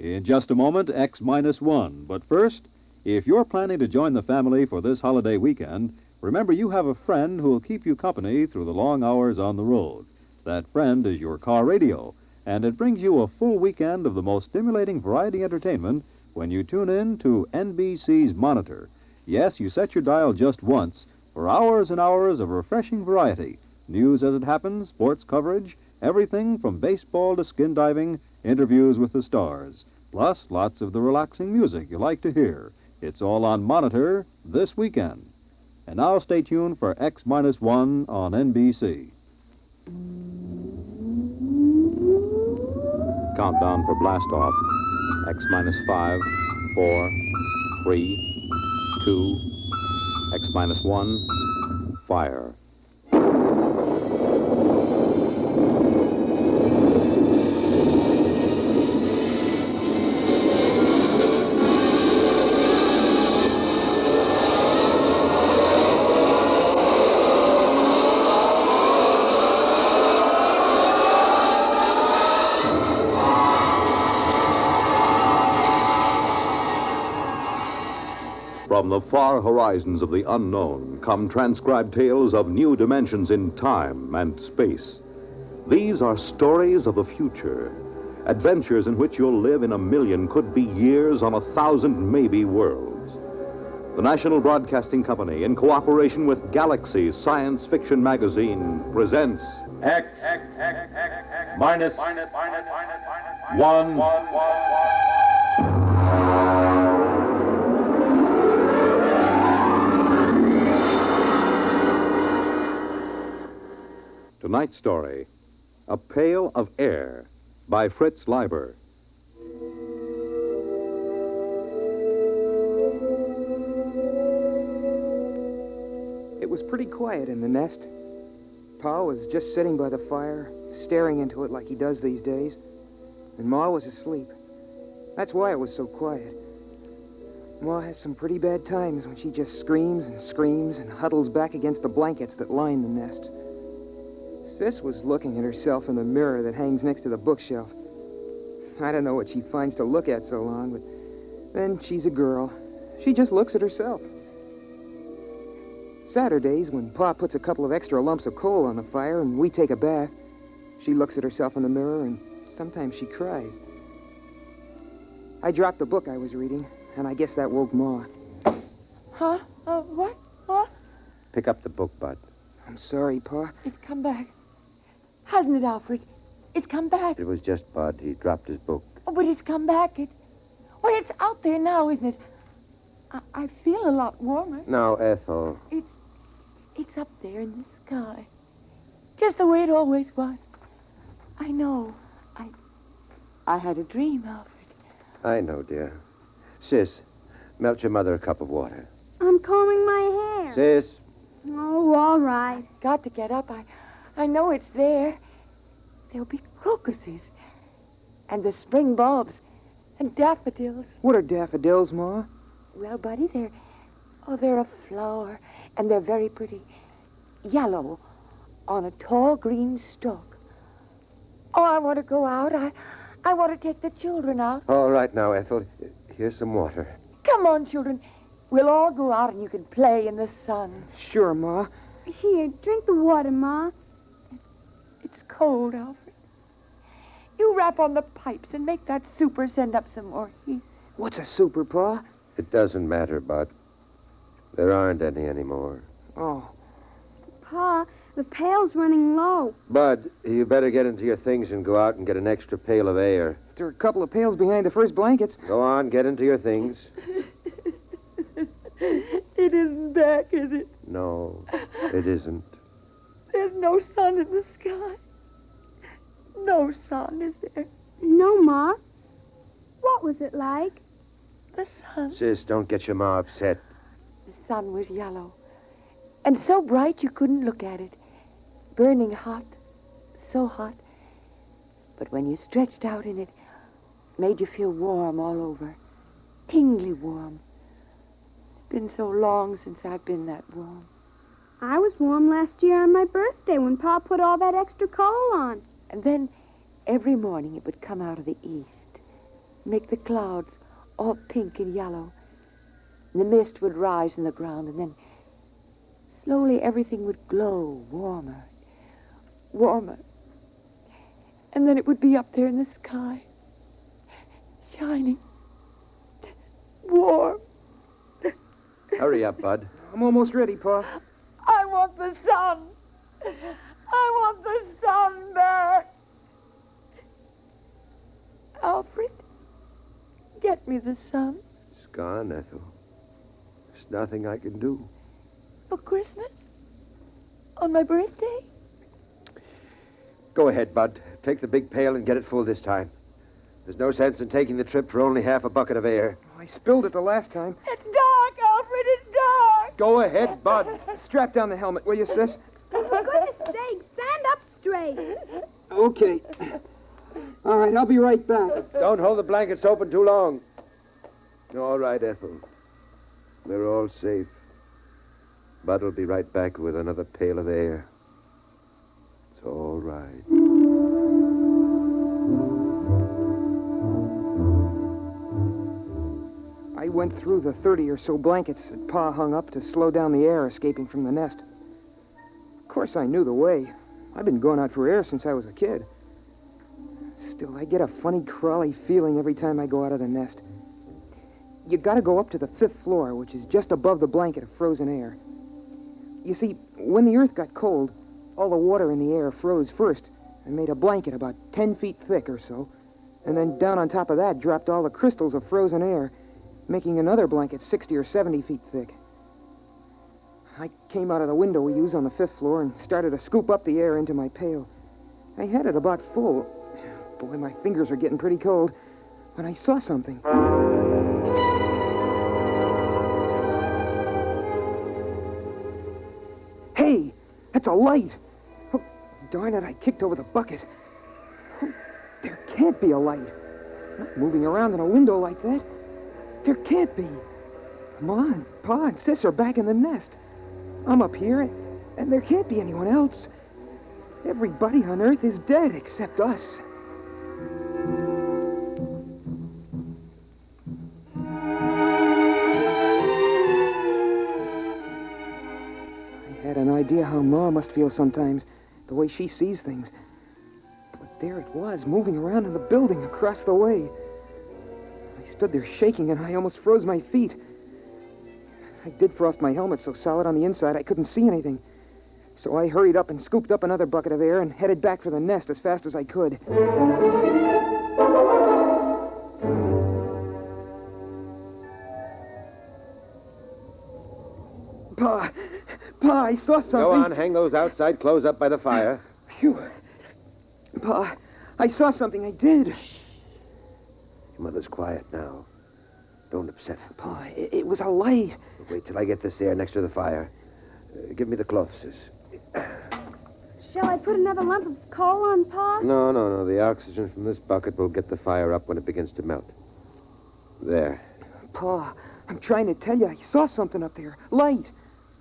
In just a moment, X-1. But first, if you're planning to join the family for this holiday weekend, remember you have a friend who'll keep you company through the long hours on the road. That friend is your car radio, and it brings you a full weekend of the most stimulating variety entertainment when you tune in to NBC's Monitor. Yes, you set your dial just once for hours and hours of refreshing variety. News as it happens, sports coverage, everything from baseball to skin diving, interviews with the stars, plus lots of the relaxing music you like to hear. It's all on Monitor this weekend. And now stay tuned for X-1 on NBC. Countdown for blast off. X-5, 4, 3, 2, X-1, fire. From the far horizons of the unknown come transcribed tales of new dimensions in time and space. These are stories of the future, adventures in which you'll live in a million, could be years, on 1,000 maybe worlds. The National Broadcasting Company, in cooperation with Galaxy Science Fiction Magazine, presents X-1. Tonight's story, A Pail of Air, by Fritz Leiber. It was pretty quiet in the nest. Pa was just sitting by the fire, staring into it like he does these days, and Ma was asleep. That's why it was so quiet. Ma has some pretty bad times when she just screams and huddles back against the blankets that line the nest. Sis was looking at herself in the mirror that hangs next to the bookshelf. I don't know what she finds to look at so long, but then she's a girl. She just looks at herself. Saturdays, when Pa puts a couple of extra lumps of coal on the fire and we take a bath, she looks at herself in the mirror and sometimes she cries. I dropped the book I was reading, and I guess that woke Ma. Huh? What? What? Pick up the book, Bud. I'm sorry, Pa. It's come back. Hasn't it, Alfred? It's come back. It was just Bud. He dropped his book. Oh, but it's come back. Well, it's out there now, isn't it? I feel a lot warmer. No, Ethel. It's up there in the sky. Just the way it always was. I know. I had a dream, Alfred. I know, dear. Sis, melt your mother a cup of water. I'm combing my hair. Sis. Oh, all right. Got to get up. I know it's there. There'll be crocuses. And the spring bulbs. And daffodils. What are daffodils, Ma? Well, Buddy, they're a flower. And they're very pretty. Yellow. On a tall green stalk. Oh, I want to go out. I want to take the children out. All right now, Ethel. Here's some water. Come on, children. We'll all go out and you can play in the sun. Sure, Ma. Here, drink the water, Ma. It's cold, Alfred. You rap on the pipes and make that super send up some more heat. What's a super, Pa? It doesn't matter, Bud. There aren't any anymore. Oh. Pa, the pail's running low. Bud, you better get into your things and go out and get an extra pail of air. There are a couple of pails behind the first blankets. Go on, get into your things. It isn't back, is it? No, it isn't. There's no sun in the sky. No sun, is there? No, Ma. What was it like? The sun. Sis, don't get your ma upset. The sun was yellow. And so bright you couldn't look at it. Burning hot. So hot. But when you stretched out in it, made you feel warm all over. Tingly warm. It's been so long since I've been that warm. I was warm last year on my birthday when Pa put all that extra coal on. And then every morning it would come out of the east. make the clouds all pink and yellow. And the mist would rise in the ground, and then slowly everything would glow warmer, warmer. And then it would be up there in the sky, shining, warm. Hurry up, Bud. I'm almost ready, Pa. I want the sun. I want the sun back. Alfred, get me the sun. It's gone, Ethel. There's nothing I can do. For Christmas? On my birthday? Go ahead, Bud. Take the big pail and get it full this time. There's no sense in taking the trip for only half a bucket of air. I spilled it the last time. It's dark, Alfred, it's dark. Go ahead, Bud. Strap down the helmet, will you, sis? For goodness sake, stand up straight. Okay. All right, I'll be right back. Don't hold the blankets open too long. All right, Ethel. We're all safe. Bud will be right back with another pail of air. It's all right. I went through the 30 or so blankets that Pa hung up to slow down the air escaping from the nest. Of course, I knew the way. I've been going out for air since I was a kid. Still, I get a funny, crawly feeling every time I go out of the nest. You gotta go up to the 5th floor, which is just above the blanket of frozen air. You see, when the earth got cold, all the water in the air froze first and made a blanket about 10 feet thick or so. And then down on top of that dropped all the crystals of frozen air, making another blanket 60 or 70 feet thick. I came out of the window we use on the 5th floor and started to scoop up the air into my pail. I had it about full. Boy, my fingers are getting pretty cold when I saw something. Hey, that's a light. Oh, darn it, I kicked over the bucket. Oh, there can't be a light. Not moving around in a window like that. There can't be. Ma and Pa and Sis are back in the nest. I'm up here, and there can't be anyone else. Everybody on Earth is dead except us. I had an idea how Ma must feel sometimes, the way she sees things. But there it was, moving around in the building across the way. I stood there shaking, and I almost froze my feet. I did frost my helmet so solid on the inside I couldn't see anything. So I hurried up and scooped up another bucket of air and headed back for the nest as fast as I could. Pa, I saw something. Go on, hang those outside clothes up by the fire. Phew. Pa, I saw something, I did. Your mother's quiet now. Don't upset her. Pa, it was a light. Wait till I get this air next to the fire. Give me the cloth, Sis. Shall I put another lump of coal on, Pa? No. The oxygen from this bucket will get the fire up when it begins to melt. There. Pa, I'm trying to tell you, I saw something up there. Light.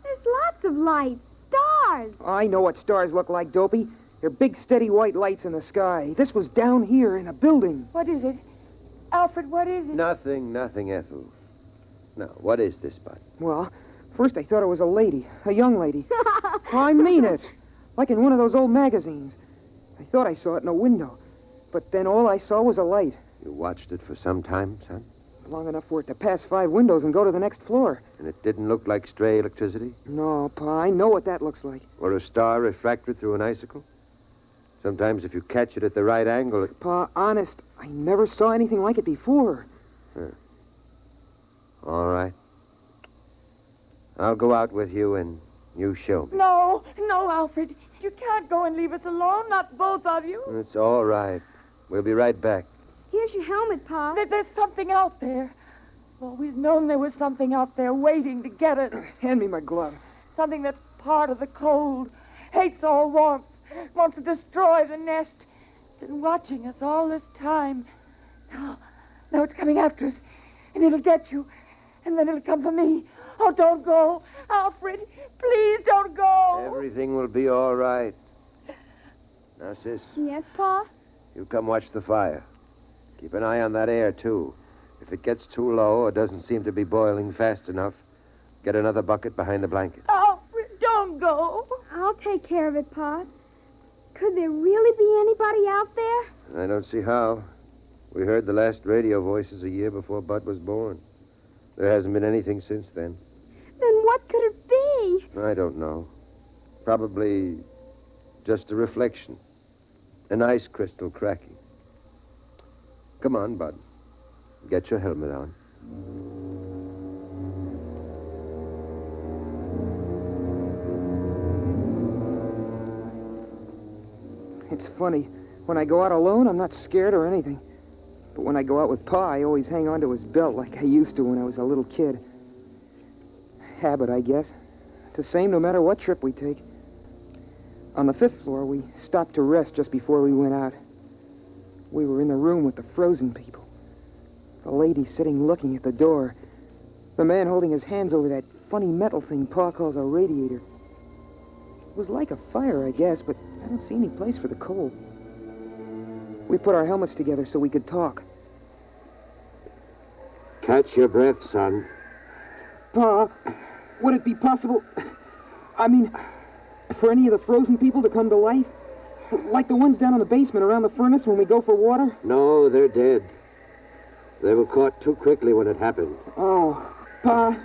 There's lots of lights. Stars. I know what stars look like, Dopey. They're big, steady white lights in the sky. This was down here in a building. What is it? Alfred, what is it? Nothing, Ethel. Now, what is this, Bud? Well, first I thought it was a lady, a young lady. I mean it. Like in one of those old magazines. I thought I saw it in a window. But then all I saw was a light. You watched it for some time, son? Long enough for it to pass 5 windows and go to the next floor. And it didn't look like stray electricity? No, Pa, I know what that looks like. Or a star refracted through an icicle? Sometimes if you catch it at the right angle, it... Pa, honest, I never saw anything like it before. All right. I'll go out with you and you show me. No, Alfred. You can't go and leave us alone, not both of you. It's all right. We'll be right back. Here's your helmet, Pa. There's something out there. I've always known there was something out there waiting to get us. Hand me my glove. Something that's part of the cold, hates all warmth, wants to destroy the nest. Been watching us all this time. Now it's coming after us, and it'll get you, and then it'll come for me. Oh, don't go. Alfred, please don't go. Everything will be all right. Now, Sis, Yes, Pa? you come watch the fire. Keep an eye on that air, too. If it gets too low or doesn't seem to be boiling fast enough, get another bucket behind the blanket. Alfred, don't go. I'll take care of it, Pa. Could there really be anybody out there? I don't see how. We heard the last radio voices a year before Bud was born. There hasn't been anything since then. Then what could it be? I don't know. Probably just a reflection. An ice crystal cracking. Come on, Bud. Get your helmet on. It's funny. When I go out alone, I'm not scared or anything. But when I go out with Pa, I always hang on to his belt like I used to when I was a little kid. Habit, I guess. It's the same no matter what trip we take. On the 5th floor, we stopped to rest just before we went out. We were in the room with the frozen people. The lady sitting looking at the door. The man holding his hands over that funny metal thing Pa calls a radiator. It was like a fire, I guess, but I don't see any place for the cold. We put our helmets together so we could talk. Catch your breath, son. Pa, would it be possible, for any of the frozen people to come to life? Like the ones down in the basement around the furnace when we go for water? No, they're dead. They were caught too quickly when it happened. Oh, Pa,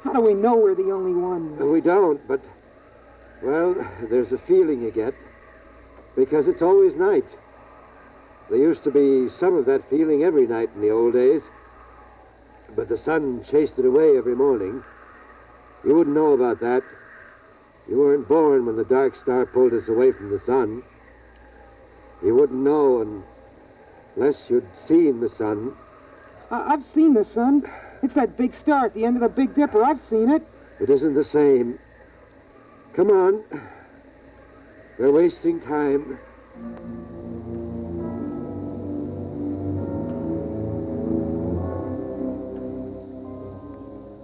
how do we know we're the only ones? We don't, but, well, there's a feeling you get. Because it's always night. There used to be some of that feeling every night in the old days. But the sun chased it away every morning. You wouldn't know about that. You weren't born when the dark star pulled us away from the sun. You wouldn't know unless you'd seen the sun. I've seen the sun. It's that big star at the end of the Big Dipper. I've seen it. It isn't the same. Come on. We're wasting time.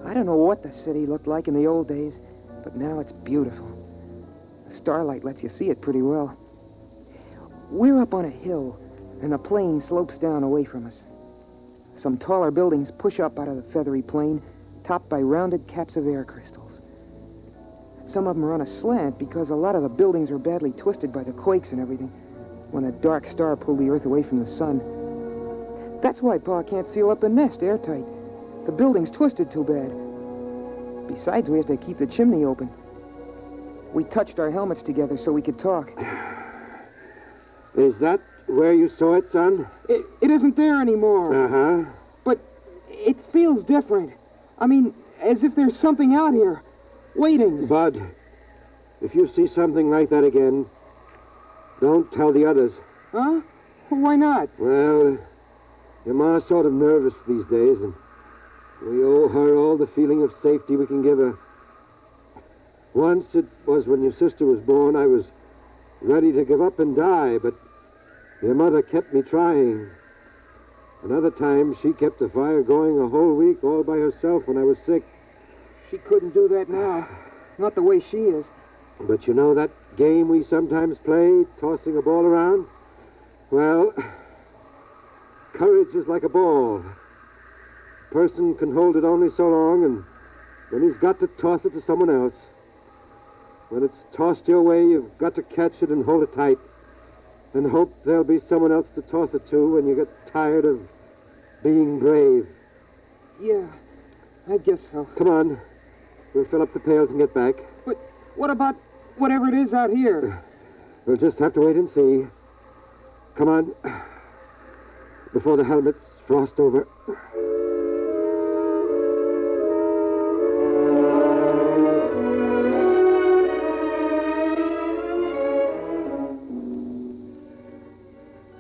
I don't know what the city looked like in the old days, but now it's beautiful. The starlight lets you see it pretty well. We're up on a hill, and the plain slopes down away from us. Some taller buildings push up out of the feathery plain, topped by rounded caps of air crystals. Some of them are on a slant because a lot of the buildings are badly twisted by the quakes and everything when a dark star pulled the earth away from the sun. That's why Pa can't seal up the nest airtight. The building's twisted too bad. Besides, we have to keep the chimney open. We touched our helmets together so we could talk. Is that where you saw it, son? It isn't there anymore. Uh-huh. But it feels different. As if there's something out here, waiting. Bud, if you see something like that again, don't tell the others. Huh? Why not? Well, your ma's sort of nervous these days, and we owe her all the feeling of safety we can give her. Once it was when your sister was born, I was ready to give up and die, but your mother kept me trying. Another time, she kept the fire going a whole week all by herself when I was sick. She couldn't do that now. Not the way she is. But you know that game we sometimes play, tossing a ball around? Well, courage is like a ball. A person can hold it only so long, and then he's got to toss it to someone else. When it's tossed your way, you've got to catch it and hold it tight, and hope there'll be someone else to toss it to when you get tired of being brave. Yeah, I guess so. Come on. We'll fill up the pails and get back. But what about whatever it is out here? We'll just have to wait and see. Come on. Before the helmets frost over.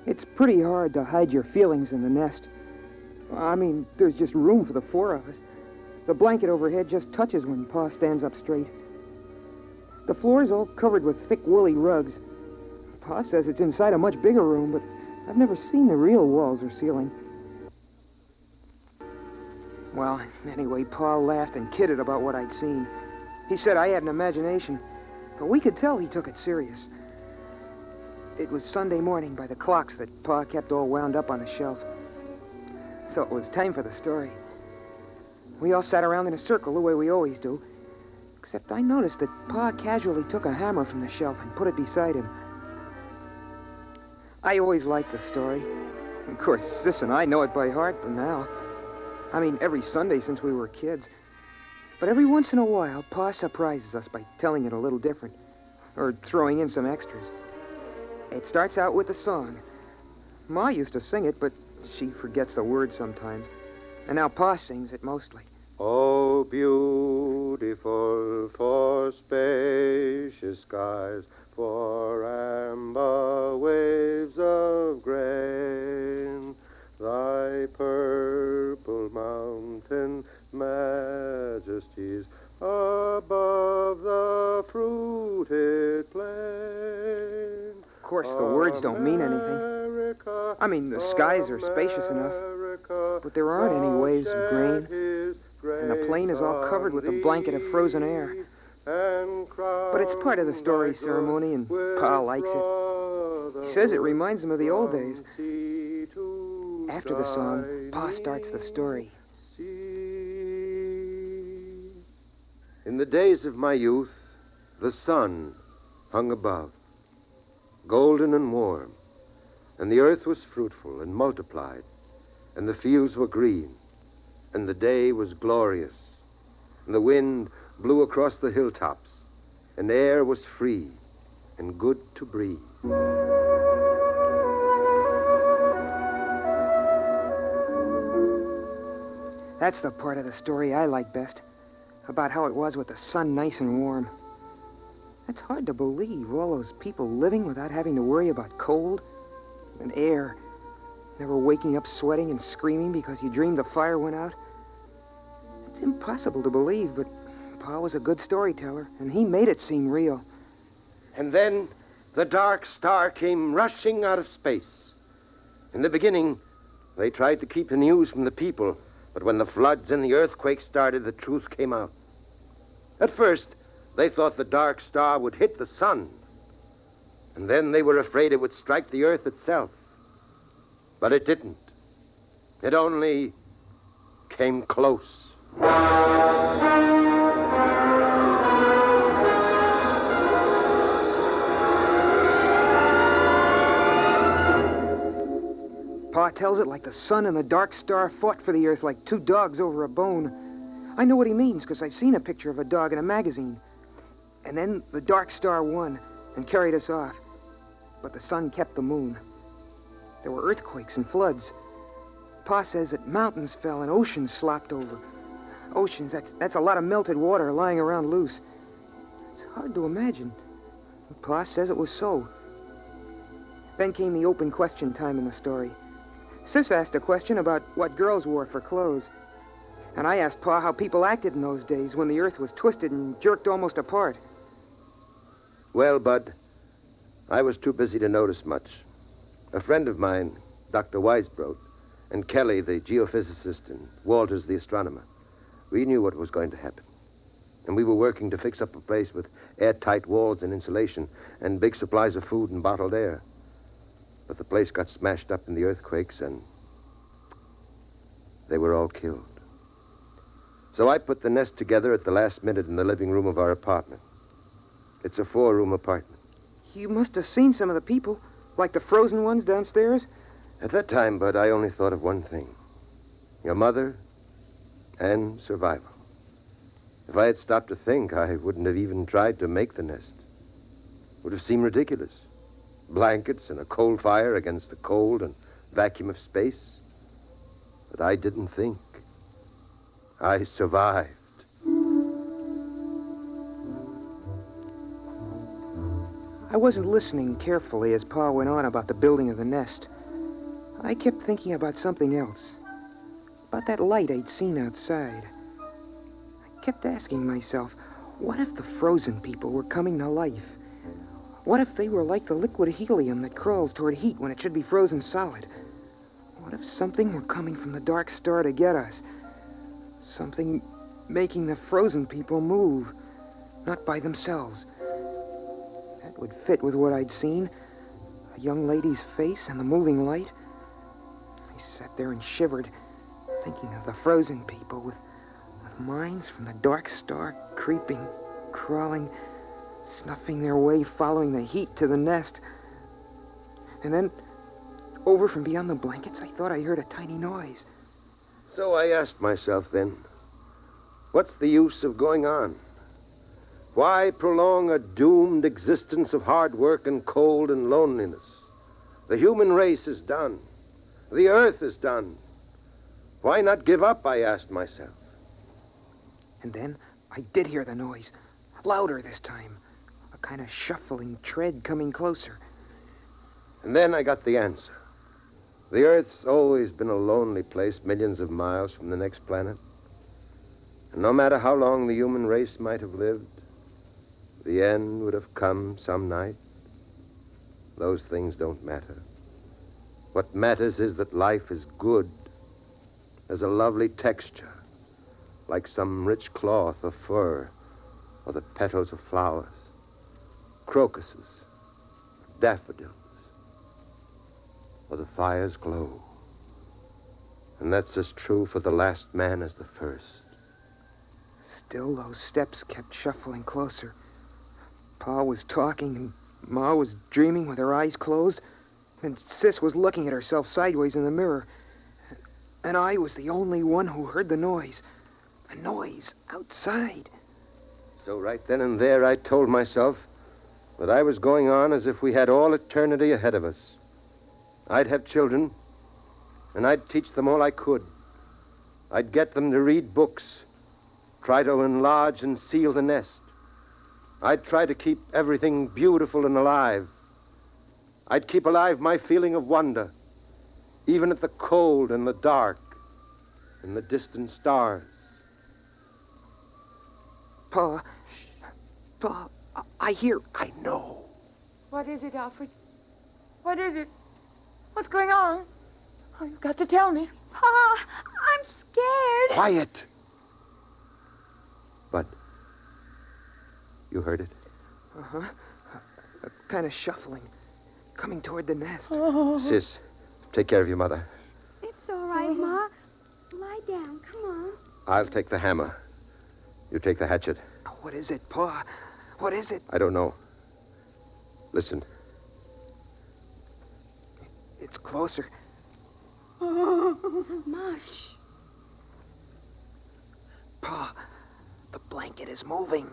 It's pretty hard to hide your feelings in the nest. There's just room for the four of us. The blanket overhead just touches when Pa stands up straight. The floor's all covered with thick woolly rugs. Pa says it's inside a much bigger room, but I've never seen the real walls or ceiling. Well, anyway, Pa laughed and kidded about what I'd seen. He said I had an imagination, but we could tell he took it serious. It was Sunday morning by the clocks that Pa kept all wound up on the shelf. So it was time for the story. We all sat around in a circle the way we always do, except I noticed that Pa casually took a hammer from the shelf and put it beside him. I always liked the story. Of course, Sis and I know it by heart by now. I mean, every Sunday since we were kids. But every once in a while, Pa surprises us by telling it a little different, or throwing in some extras. It starts out with a song. Ma used to sing it, but she forgets the words sometimes. And now Pa sings it mostly. Oh, beautiful for spacious skies, for amber waves of grain, thy purple mountain majesties above the fruited plain. Of course, the words don't mean anything. I mean, the skies are spacious enough, but there aren't any waves of grain, and the plain is all covered with a blanket of frozen air. But it's part of the story ceremony, and Pa likes it. He says it reminds him of the old days. After the song, Pa starts the story. In the days of my youth, the sun hung above, golden and warm, and the earth was fruitful and multiplied, and the fields were green, and the day was glorious, and the wind blew across the hilltops, and the air was free and good to breathe. That's the part of the story I like best, about how it was with the sun nice and warm. It's hard to believe, all those people living without having to worry about cold and air, never waking up sweating and screaming because you dreamed the fire went out. It's impossible to believe, but Pa was a good storyteller, and he made it seem real. And then the dark star came rushing out of space. In the beginning, they tried to keep the news from the people, but when the floods and the earthquake started, the truth came out. At first, they thought the dark star would hit the sun, and then they were afraid it would strike the earth itself. But it didn't. It only came close. Pa tells it like the sun and the dark star fought for the earth like two dogs over a bone. I know what he means, because I've seen a picture of a dog in a magazine. And then the dark star won and carried us off. But the sun kept the moon. There were earthquakes and floods. Pa says that mountains fell and oceans slopped over. Oceans, that's a lot of melted water lying around loose. It's hard to imagine. But Pa says it was so. Then came the open question time in the story. Sis asked a question about what girls wore for clothes. And I asked Pa how people acted in those days when the earth was twisted and jerked almost apart. Well, Bud, I was too busy to notice much. A friend of mine, Dr. Weisbrot, and Kelly, the geophysicist, and Walters, the astronomer, we knew what was going to happen. And we were working to fix up a place with airtight walls and insulation and big supplies of food and bottled air. But the place got smashed up in the earthquakes, and they were all killed. So I put the nest together at the last minute in the living room of our apartment. It's a 4-room apartment. You must have seen some of the people, like the frozen ones downstairs. At that time, Bud, I only thought of one thing. Your mother and survival. If I had stopped to think, I wouldn't have even tried to make the nest. It would have seemed ridiculous. Blankets and a coal fire against the cold and vacuum of space. But I didn't think. I survived. I wasn't listening carefully as Pa went on about the building of the nest. I kept thinking about something else. About that light I'd seen outside. I kept asking myself, what if the frozen people were coming to life? What if they were like the liquid helium that crawls toward heat when it should be frozen solid? What if something were coming from the dark star to get us? Something making the frozen people move, not by themselves. That would fit with what I'd seen. A young lady's face and the moving light. I sat there and shivered. thinking of the frozen people with minds from the dark star creeping, crawling, snuffing their way, following the heat to the nest. And then, over from beyond the blankets, I thought I heard a tiny noise. So I asked myself then, what's the use of going on? Why prolong a doomed existence of hard work and cold and loneliness? The human race is done. The earth is done. Why not give up, I asked myself. And then I did hear the noise, louder this time, a kind of shuffling tread coming closer. And then I got the answer. The Earth's always been a lonely place millions of miles from the next planet. And no matter how long the human race might have lived, the end would have come some night. Those things don't matter. What matters is that life is good. There's a lovely texture, like some rich cloth or fur, or the petals of flowers, crocuses, daffodils, or the fire's glow. And that's as true for the last man as the first. Still, those steps kept shuffling closer. Pa was talking, and Ma was dreaming with her eyes closed, and Sis was looking at herself sideways in the mirror. And I was the only one who heard the noise. A noise outside. So right then and there, I told myself that I was going on as if we had all eternity ahead of us. I'd have children, and I'd teach them all I could. I'd get them to read books, try to enlarge and seal the nest. I'd try to keep everything beautiful and alive. I'd keep alive my feeling of wonder, even at the cold and the dark and the distant stars. Pa, I hear. I know. What is it, Alfred? What is it? What's going on? Oh, you've got to tell me. Pa, I'm scared. Quiet. But you heard it? Uh-huh. A kind of shuffling, coming toward the nest. Sis, take care of your mother. It's all right, Ma. Lie down. Come on. I'll take the hammer. You take the hatchet. What is it, Pa? What is it? I don't know. Listen. It's closer. Ma, shh. Pa, the blanket is moving.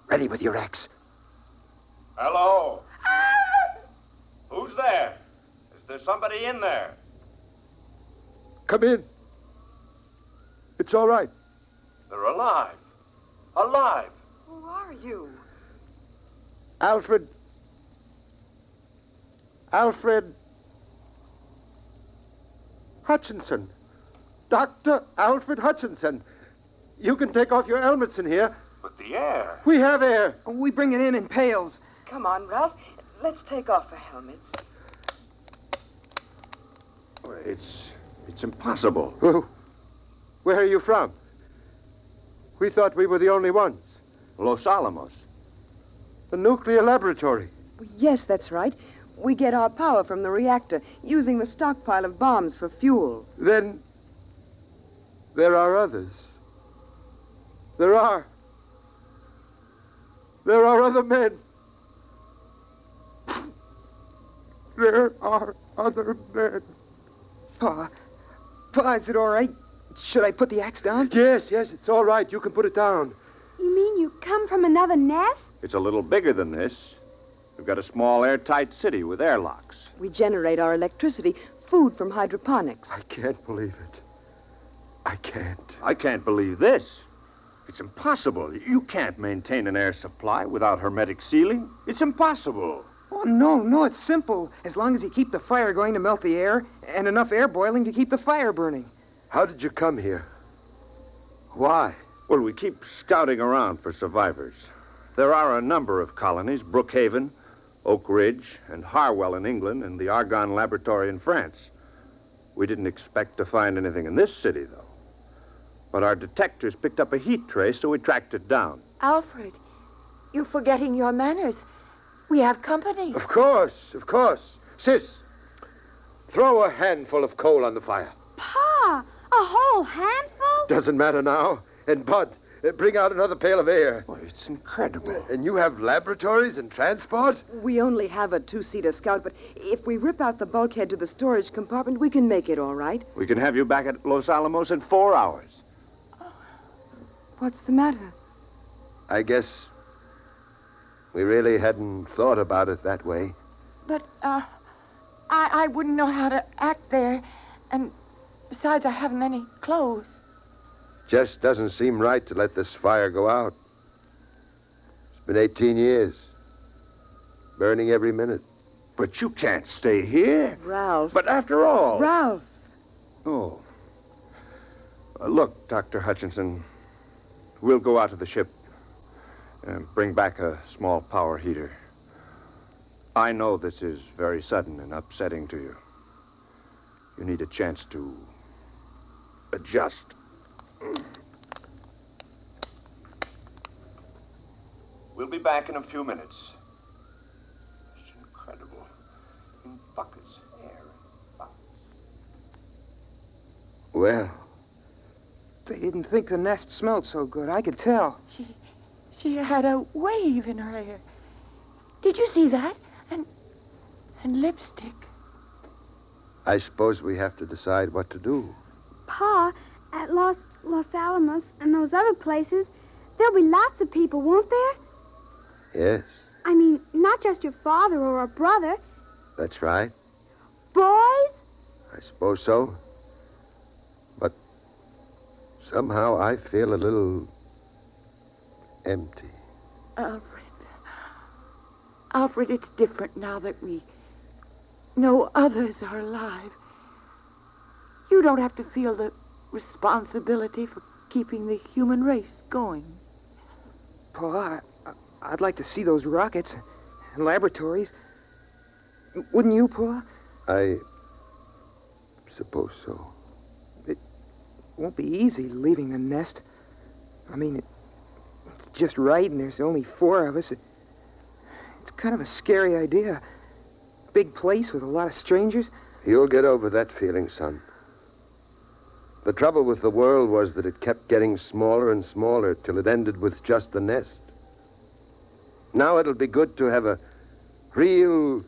Ready with your axe. Hello? Who's there? Is there somebody in there? Come in. It's all right. They're alive. Alive. Who are you? Alfred Hutchinson. Dr. Alfred Hutchinson. You can take off your helmets in here. But the air. We have air. We bring it in pails. Come on, Ralph. Let's take off the helmets. It's impossible. Where are you from? We thought we were the only ones. Los Alamos. The nuclear laboratory. Yes, that's right. We get our power from the reactor, using the stockpile of bombs for fuel. Then there are others. There are other men. There are other men. Pa, is it all right? Should I put the axe down? Yes, it's all right. You can put it down. You mean you come from another nest? It's a little bigger than this. We've got a small airtight city with airlocks. We generate our electricity, food from hydroponics. I can't believe it. I can't. I can't believe this. It's impossible. You can't maintain an air supply without hermetic sealing. It's impossible. Oh, no, it's simple. As long as you keep the fire going to melt the air, and enough air boiling to keep the fire burning. How did you come here? Why? Well, we keep scouting around for survivors. There are a number of colonies, Brookhaven, Oak Ridge, and Harwell in England, and the Argonne Laboratory in France. We didn't expect to find anything in this city, though. But our detectors picked up a heat trace, so we tracked it down. Alfred, you're forgetting your manners. We have company. Of course. Sis, throw a handful of coal on the fire. Pa, a whole handful? Doesn't matter now. And Bud, bring out another pail of air. Well, it's incredible. And you have laboratories and transport? We only have a two-seater Scout, but if we rip out the bulkhead to the storage compartment, we can make it all right. We can have you back at Los Alamos in 4 hours. What's the matter? I guess we really hadn't thought about it that way. But, I wouldn't know how to act there. And besides, I haven't any clothes. Just doesn't seem right to let this fire go out. It's been 18 years. Burning every minute. But you can't stay here. Ralph. But after all... Ralph. Oh. Look, Dr. Hutchinson, we'll go out to the ship and bring back a small power heater. I know this is very sudden and upsetting to you. You need a chance to adjust. We'll be back in a few minutes. It's incredible. In buckets, air in buckets. Well, They didn't think the nest smelled so good. I could tell. She had a wave in her hair. Did you see that? And lipstick. I suppose we have to decide what to do. Pa, at Los Alamos and those other places, there'll be lots of people, won't there? Yes, I mean, not just your father or a brother. that's right. Boys? I suppose so. But somehow I feel a little empty. Alfred, it's different now that we know others are alive. You don't have to feel the responsibility for keeping the human race going. Pa, I'd like to see those rockets and laboratories. Wouldn't you, Pa? I suppose so. It won't be easy leaving the nest. I mean, it's just right, and there's only 4 of us. It's kind of a scary idea. Big place with a lot of strangers. You'll get over that feeling, son. The trouble with the world was that it kept getting smaller and smaller till it ended with just the nest. Now it'll be good to have a real,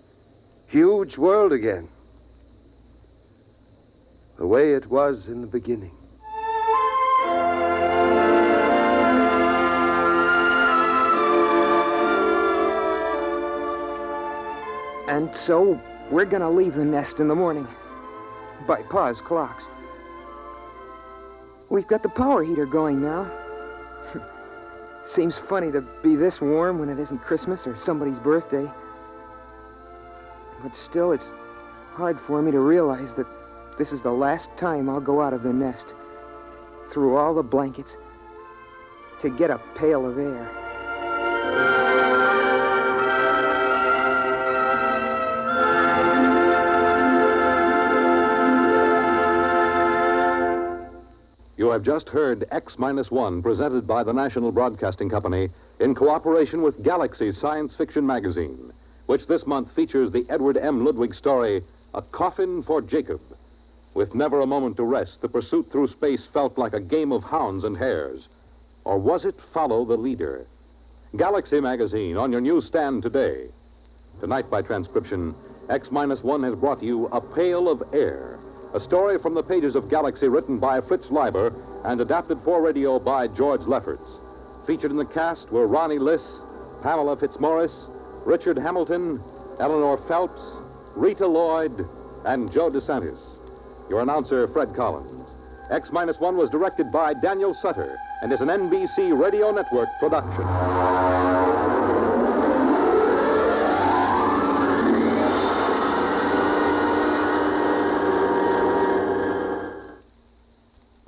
huge world again. The way it was in the beginning. And so, we're gonna leave the nest in the morning. By Pa's clocks. We've got the power heater going now. Seems funny to be this warm when it isn't Christmas or somebody's birthday. But still, it's hard for me to realize that this is the last time I'll go out of the nest, through all the blankets, to get a pail of air. You have just heard X-1, presented by the National Broadcasting Company in cooperation with Galaxy Science Fiction Magazine, which this month features the Edward M. Ludwig story, A Coffin for Jacob. With never a moment to rest, the pursuit through space felt like a game of hounds and hares. Or was it Follow the Leader? Galaxy Magazine on your newsstand today. Tonight, by transcription, X-1 has brought you A Pail of Air, a story from the pages of Galaxy written by Fritz Leiber and adapted for radio by George Lefferts. Featured in the cast were Ronnie Liss, Pamela Fitzmaurice, Richard Hamilton, Eleanor Phelps, Rita Lloyd, and Joe DeSantis. Your announcer, Fred Collins. X-1 was directed by Daniel Sutter and is an NBC Radio Network production.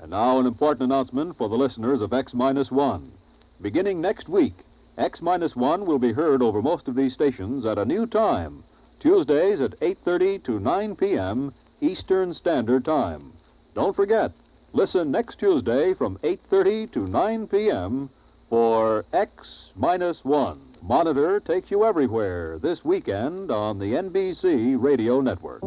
Now, an important announcement for the listeners of X-1. Beginning next week, X-1 will be heard over most of these stations at a new time, Tuesdays at 8:30 to 9 p.m. Eastern Standard Time. Don't forget, listen next Tuesday from 8:30 to 9 p.m. for X-1. Monitor takes you everywhere this weekend on the NBC Radio Network.